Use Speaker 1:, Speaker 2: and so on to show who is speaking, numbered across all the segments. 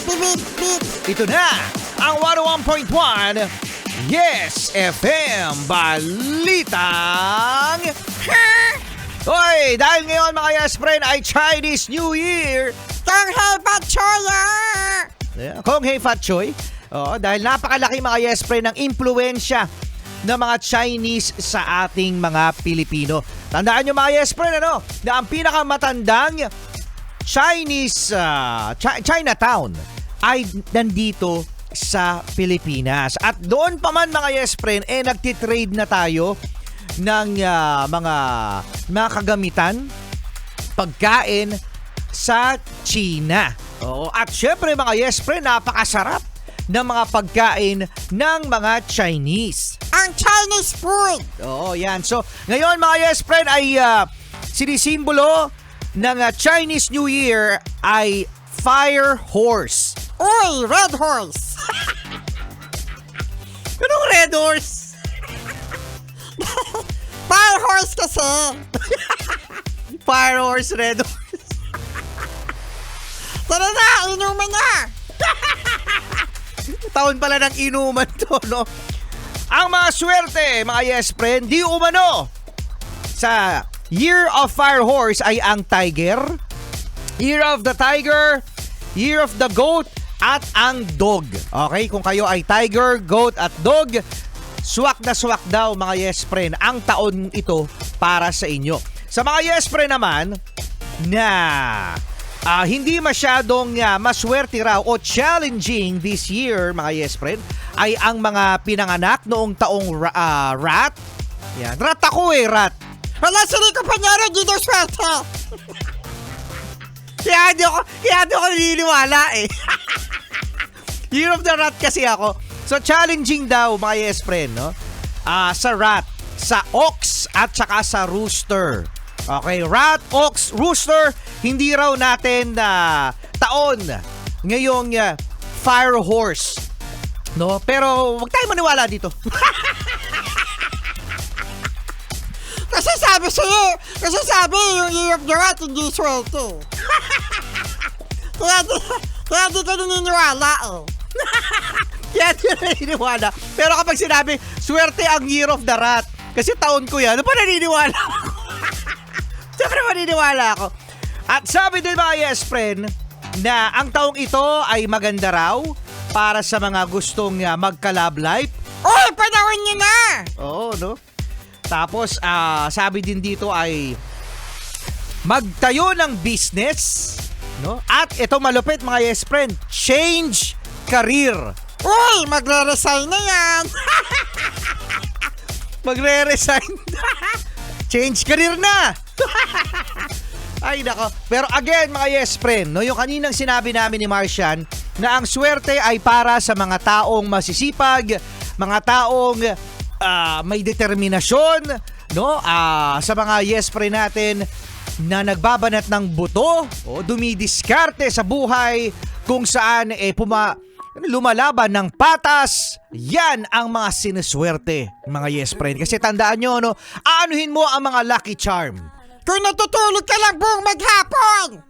Speaker 1: Bibit, bit.
Speaker 2: Ito na ang 101.1 Yes FM Balitang Hoy, dahil ngayon mga Yes Friend ay Chinese New Year.
Speaker 1: Kung hey Pachoya.
Speaker 2: Kung hey Fat Choy. Dahil napakalaki mga Yes Friend ng impluensya ng mga Chinese sa ating mga Pilipino. Tandaan nyo mga Yes Friend, na ang pinakamatandang Chinese Chinatown ay nandito sa Pilipinas. At doon pa man mga Yes Friend, nagtitrade na tayo ng mga kagamitan, pagkain sa China. At syempre mga Yes Friend, napakasarap ng mga pagkain ng mga Chinese.
Speaker 1: Ang Chinese food.
Speaker 2: Yan. So, ngayon mga Yes Friend ay sinisimbolo ng Chinese New Year ay Fire Horse.
Speaker 1: Uy, Red Horse.
Speaker 2: Anong Red Horse?
Speaker 1: Fire Horse kasi.
Speaker 2: Fire Horse, Red Horse.
Speaker 1: Tara na, inuman na.
Speaker 2: Taon pala ng inuman to, no? Ang mga swerte, mga Yes Friend, di umano sa Year of Fire Horse ay ang Tiger, Year of the Tiger, Year of the Goat, at ang Dog. Okay? Kung kayo ay Tiger, Goat, at Dog, swak na swak daw mga Yes Friend ang taon ito para sa inyo. Sa mga Yes Friend naman na hindi masyadong maswerte raw o challenging this year mga Yes Friend ay ang mga pinanganak noong taong rat. Yan. Rat ako rat.
Speaker 1: Wala si Rico Panyero, di daw swerte.
Speaker 2: Kaya di ako naniniwala Year of the Rat kasi ako. So challenging daw mga Yes Friend, no? Sa rat, sa ox at saka sa rooster. Okay, rat, ox, rooster, hindi raw natin taon ngayong Fire Horse. No? Pero wag tayo maniwala dito.
Speaker 1: Kasi sabi yung Year of the Rat hindi swerte. Kaya di ka naniniwala
Speaker 2: Kaya di naniniwala. Pero kapag sinabi, swerte ang Year of the Rat, kasi taon ko yan, ano pa naniniwala ako? Siyempre maniniwala ako. At sabi din mga Yes Friend, na ang taong ito ay maganda raw para sa mga gustong magka-love life.
Speaker 1: Uy, panahon niyo na.
Speaker 2: Oo, no? Tapos, sabi din dito ay magtayo ng business, no? At ito malupit mga Yes Friend, change career.
Speaker 1: Uy, magre-resign na yan.
Speaker 2: Magre-resign. Change career na. Ay nako. Pero again mga Yes Friend, no, yung kaninang sinabi namin ni Marcian na ang swerte ay para sa mga taong masisipag, mga taong may determinasyon, no? Sa mga Yes Friend natin na nagbabanat ng buto o dumidiskarte sa buhay kung saan lumalaban ng patas, yan ang mga sinuswerte, mga Yes Friend. Kasi tandaan nyo, no, aanuhin mo ang mga lucky charm.
Speaker 1: Kung natutulog ka lang buong maghapon.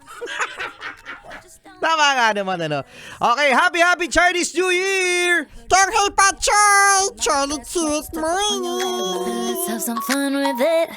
Speaker 2: Tama nga naman, Okay, happy Chinese New Year!
Speaker 1: Kung hey Pachoy, Charlie Sweet Morning.
Speaker 3: Let's have some fun with it.